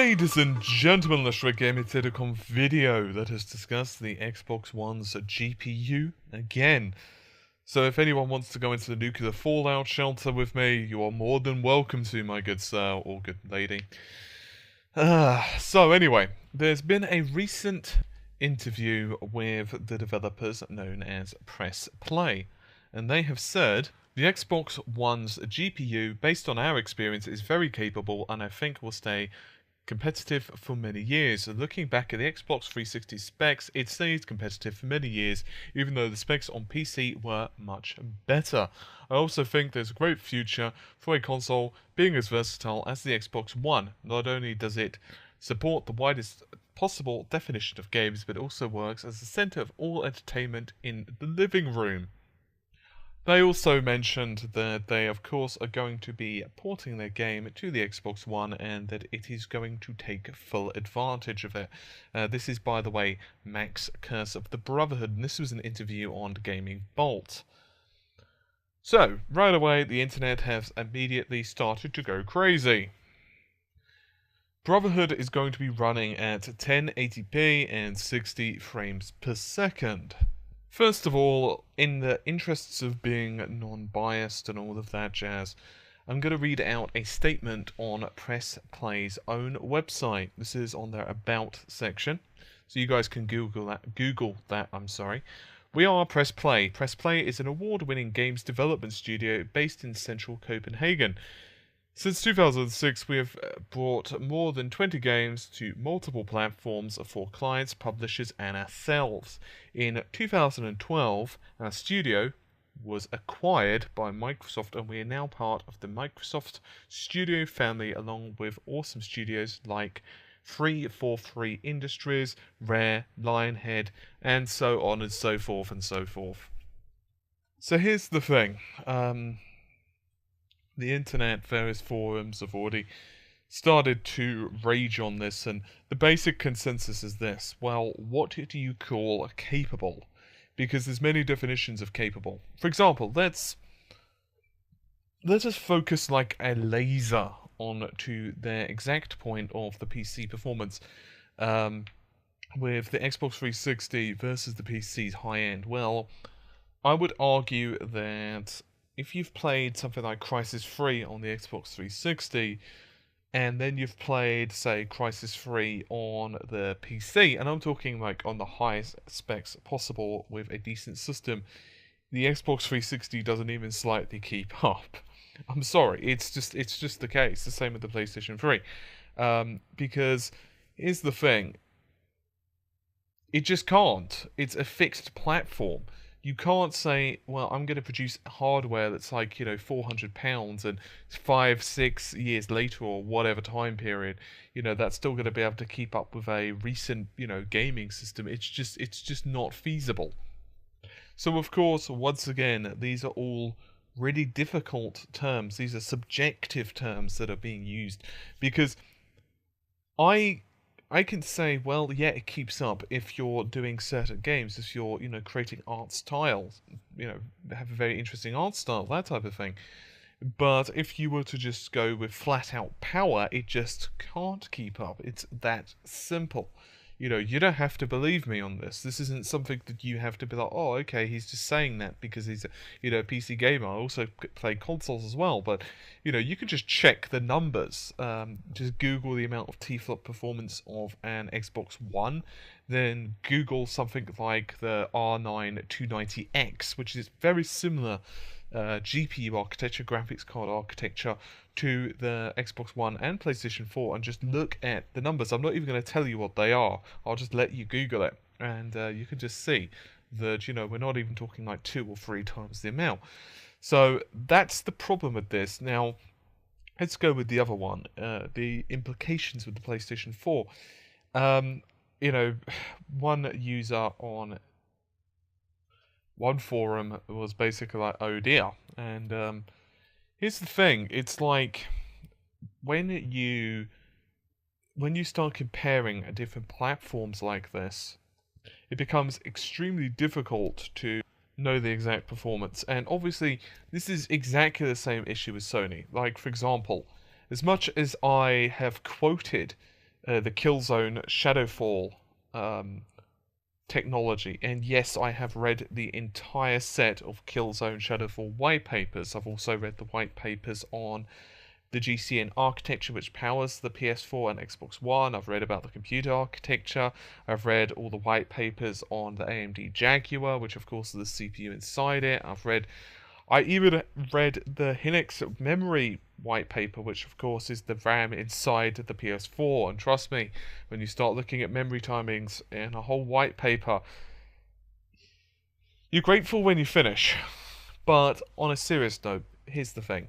Ladies and gentlemen, let's try Game Come video that has discussed the Xbox One's GPU again. So if anyone wants to go into the nuclear fallout shelter with me, you are more than welcome to, my good sir or good lady. So anyway, there's been a recent interview with the developers known as Press Play, and they have said the Xbox One's GPU, based on our experience, is very capable and I think will stay competitive for many years. And looking back at the Xbox 360 specs, it stayed competitive for many years, even though the specs on PC were much better. I also think there's a great future for a console being as versatile as the Xbox One. Not only does it support the widest possible definition of games, but also works as the center of all entertainment in the living room. They also mentioned that they, of course, are going to be porting their game to the Xbox One and that it is going to take full advantage of it. This is, by the way, Max Curse of the Brotherhood, and this was an interview on Gaming Bolt. So, right away, the internet has immediately started to go crazy. Brotherhood is going to be running at 1080p and 60 frames per second. First of all, in the interests of being non-biased and all of that jazz, I'm going to read out a statement on Press Play's own website. This is on their About section, so you guys can Google that. We are Press Play. Press Play is an award-winning games development studio based in central Copenhagen. Since 2006, we have brought more than 20 games to multiple platforms for clients, publishers, and ourselves. In 2012, our studio was acquired by Microsoft, and we are now part of the Microsoft Studio family, along with awesome studios like 343 Industries, Rare, Lionhead, and so on and so forth and so forth. So here's the thing. The internet, various forums have already started to rage on this, and the basic consensus is this. Well, what do you call capable? Because there's many definitions of capable. For example, let us focus like a laser on to their exact point of the PC performance with the Xbox 360 versus the PC's high-end. Well, I would argue that if you've played something like Crysis 3 on the Xbox 360, and then you've played, say, Crysis 3 on the PC, and I'm talking like on the highest specs possible with a decent system, the Xbox 360 doesn't even slightly keep up. I'm sorry, it's just the case. The same with the PlayStation 3, because here's the thing: it just can't. It's a fixed platform. You can't say, well, I'm going to produce hardware that's like, £400 and 5-6 years later or whatever time period, that's still going to be able to keep up with a recent, gaming system. It's just not feasible. So, of course, once again, these are all really difficult terms. These are subjective terms that are being used because I can say, well, yeah, it keeps up if you're doing certain games, if you're, creating art styles, have a very interesting art style, that type of thing. But if you were to just go with flat-out power, it just can't keep up. It's that simple. You don't have to believe me on this. This isn't something that you have to be like, oh, okay, he's just saying that because he's a, PC gamer. I also play consoles as well, but, you can just check the numbers. Just Google the amount of T-flop performance of an Xbox One, then Google something like the R9 290X, which is very similar GPU architecture, graphics card architecture, to the Xbox One and PlayStation 4, and just look at the numbers. I'm not even going to tell you what they are. I'll just let you Google it, and you can just see that, we're not even talking like 2 or 3 times the amount. So that's the problem with this. Now, let's go with the other one, the implications with the PlayStation 4. One user on one forum was basically like, oh dear. And here's the thing, it's like when you start comparing different platforms like this, it becomes extremely difficult to know the exact performance. And obviously, this is exactly the same issue with Sony. Like, for example, as much as I have quoted the Killzone Shadowfall technology. And yes, I have read the entire set of Killzone Shadowfall white papers. I've also read the white papers on the GCN architecture which powers the PS4 and Xbox One. I've read about the computer architecture. I've read all the white papers on the AMD Jaguar, which of course is the CPU inside it. I even read the Hynix memory white paper, which of course is the RAM inside the PS4. And trust me, when you start looking at memory timings in a whole white paper, you're grateful when you finish. But on a serious note, here's the thing.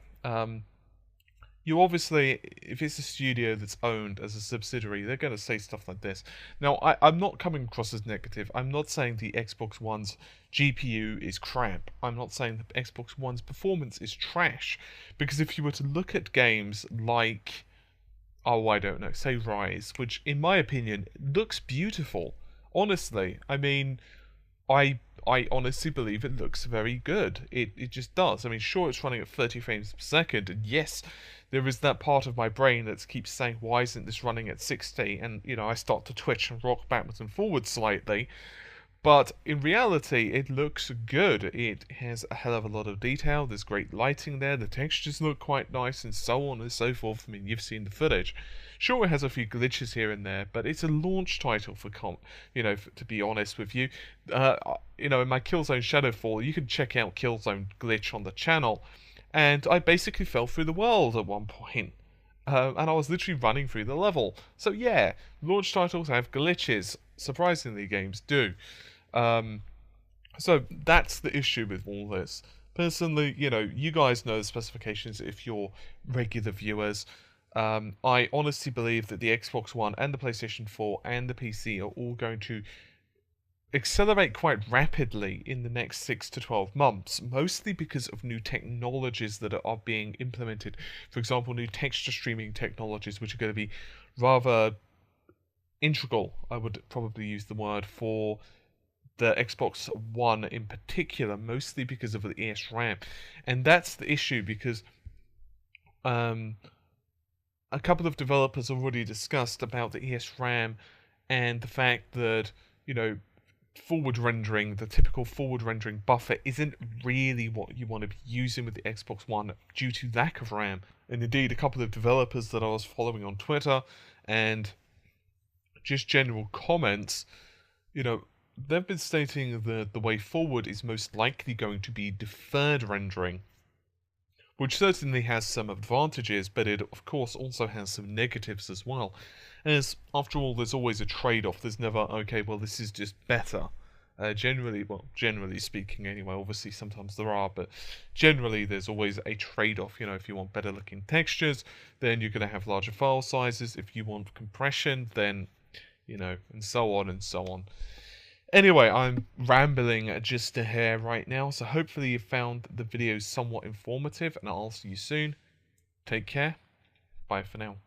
You obviously, if it's a studio that's owned as a subsidiary, they're going to say stuff like this. Now, I'm not coming across as negative. I'm not saying the Xbox One's GPU is crap. I'm not saying the Xbox One's performance is trash. Because if you were to look at games like, oh, I don't know, say Rise, which in my opinion looks beautiful. Honestly, I mean, I honestly believe it looks very good. It just does. I mean, sure, it's running at 30 frames per second, and yes, there is that part of my brain that keeps saying, why isn't this running at 60? And, you know, I start to twitch and rock backwards and forwards slightly. But in reality, it looks good. It has a hell of a lot of detail. There's great lighting there. The textures look quite nice, and so on and so forth. I mean, you've seen the footage. Sure, it has a few glitches here and there, but it's a launch title for to be honest with you. In my Killzone Shadowfall, you can check out Killzone Glitch on the channel, and I basically fell through the world at one point. And I was literally running through the level. So yeah, launch titles have glitches. Surprisingly, games do. So that's the issue with all this. Personally, you guys know the specifications if you're regular viewers. I honestly believe that the Xbox One and the PlayStation 4 and the PC are all going to accelerate quite rapidly in the next 6 to 12 months, mostly because of new technologies that are being implemented. For example, new texture streaming technologies, which are going to be rather integral, I would probably use the word, for the Xbox One in particular, mostly because of the ESRAM. And that's the issue, because a couple of developers already discussed about the ESRAM and the fact that, forward rendering, the typical forward rendering buffer, isn't really what you want to be using with the Xbox One due to lack of RAM. And indeed, a couple of developers that I was following on Twitter and just general comments, they've been stating that the way forward is most likely going to be deferred rendering, which certainly has some advantages, but it of course also has some negatives as well. As, after all, there's always a trade-off. There's never, okay, well, this is just better. Generally speaking anyway, obviously sometimes there are, but generally there's always a trade-off. If you want better looking textures, then you're going to have larger file sizes. If you want compression, then, and so on and so on. Anyway, I'm rambling just a hair right now, so hopefully you found the video somewhat informative, and I'll see you soon. Take care. Bye for now.